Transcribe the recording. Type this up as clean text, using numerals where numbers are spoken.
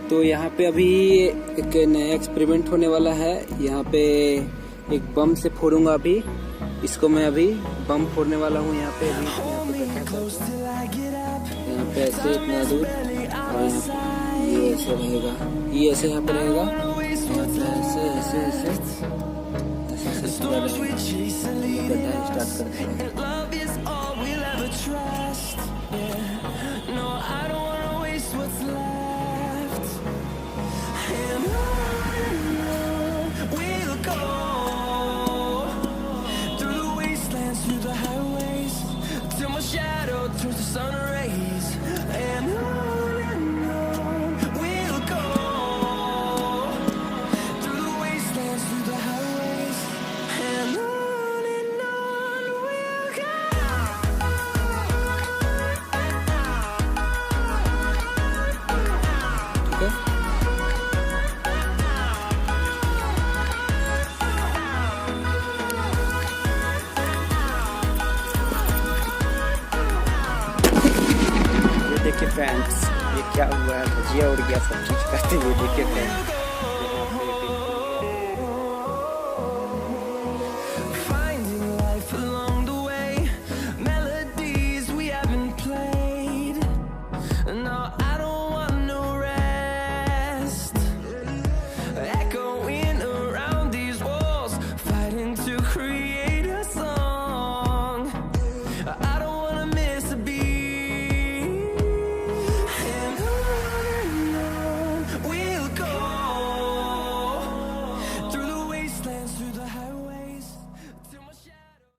तो यहाँ पे अभी एक नया एक्सपेरिमेंट होने वाला है। यहाँ पे एक बम से फोड़ूंगा अभी इसको। मैं अभी बम फोड़ने वाला हूँ यहाँ पे। अभी यहाँ पे ऐसे इतना दूर, और ये ऐसे रहेगा, ये ऐसे यहाँ पे रहेगा, यहाँ पे ऐसे ऐसे ऐसे ऐसे स्टार्ट करते हैं। Turns to sun rays, and on we'll go through the wastelands, through the highways, and on we'll go. Okay. देखिए फ्रेंड्स, ये क्या हुआ है, भजिया उड़ गया सब चीज करते हुए। देखिए फ्रेंड्स।